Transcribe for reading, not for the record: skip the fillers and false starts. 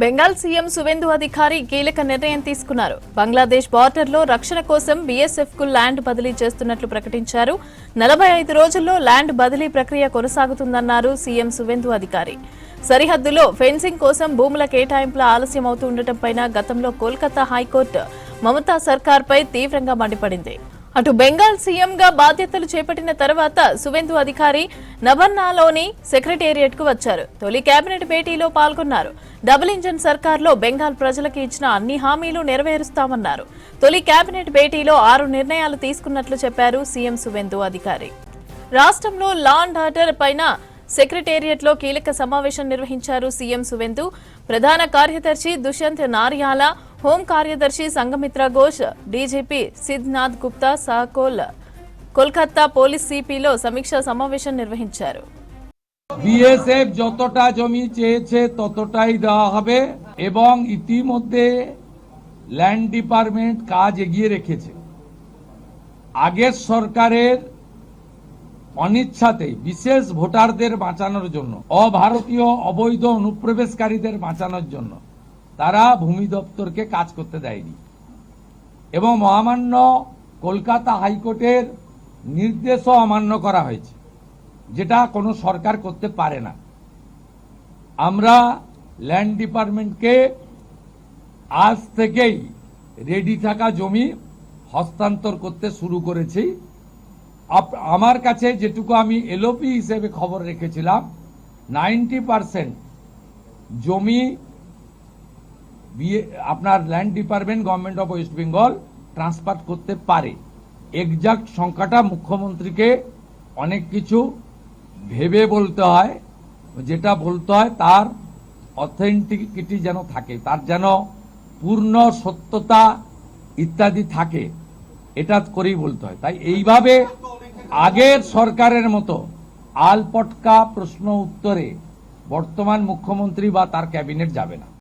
Bengal CM Suvendu అధికారి కీలక నిర్ణయం తీసుకున్నారు. బంగ్లాదేశ్ బార్డర్లో రక్షణ కోసం బీఎస్ఎఫ్ కు ల్యాండ్ బదిలీ చేస్తున్నట్లు ప్రకటించారు. 45 రోజుల్లో ల్యాండ్ బదిలీ ప్రక్రియ కొనసాగుతుందన్నారు సీఎం సువేందు అధికారి. సరిహద్దులో ఫెన్సింగ్ కోసం భూముల కేటాయింపుల ఆలస్యం అవుతుండటంపై గతంలో కోల్కతా హైకోర్టు మమతా సర్కార్పై తీవ్రంగా మండిపడింది. అటు బెంగాల్ సీఎంగా బాధ్యతలు చేపట్టిన తర్వాత సువేందు అధికారి నబన్నాలోని సెక్రటేరియట్ కు వచ్చారు. తొలి కేబినెట్ భేటీలో పాల్గొన్నారు. డబుల్ ఇంజన్ సర్కార్లో బెంగాల్ ప్రజలకు ఇచ్చిన అన్ని హామీలు నెరవేరుస్తామన్నారు. తొలి కేబినెట్ భేటీలో 6 నిర్ణయాలు తీసుకున్నట్లు చెప్పారు సీఎం సువేందు అధికారి. రాష్ట్రంలో లా అండ్ ఆర్డర్ పైన సెక్రటేరియట్ లో కీలక సమావేశం నిర్వహించారు సీఎం సువేందు. ప్రధాన కార్యదర్శి దుష్యంత్ నార్యాల, హోం కార్యదర్శి సంఘమిత్ర ఘోష్, డీజీపీ సిద్నాథ్ గుప్తా కోల్కతా పోలీస్ সিপিలో సమీక్షా సమావేశం నిర్వహించారు. বিএসএফ যতটা জমি চেয়েছে ততটাই দেওয়া হবে এবং ইতিমধ্যে ল্যান্ড ডিপার্টমেন্ট কাজ এগিয়ে রেখেছে। আগের সরকারের অনিচ্ছাতে বিশেষ ভোটারদের বাঁচানোর জন্য, অভারতীয় অবৈধ অনুপ্রবেশকারীদের বাঁচানোর জন্য তারা ভূমি দপ্তরকে কাজ করতে দেয়নি এবং মহামান্য কলকাতা হাইকোর্টের নির্দেশও অমান্য করা হয়েছে, যেটা কোনো সরকার করতে পারে না। আমরা ল্যান্ড ডিপার্টমেন্টকে আজ থেকেই রেডি থাকা জমি হস্তান্তর করতে শুরু করেছি। আমার কাছে যেটুকু আমি এলওপি হিসেবে খবর রেখেছিলাম 90% জমি আপনার land department government of West Bengal transfer করতে পারে। এক্সাক্ট সংখ্যাটা মুখ্যমন্ত্রীকে অনেক কিছু ভেবে বলতে হয়, যেটা বলতে হয় তার অথেন্টিকিটি যেন থাকে, তার যেন পূর্ণ সত্যতা ইত্যাদি থাকে, এটা করেই বলতে হয়। তাই এইভাবে আগের সরকারের মতো আলপটকা প্রশ্ন উত্তরে বর্তমান মুখ্যমন্ত্রী বা তার ক্যাবিনেট যাবে না।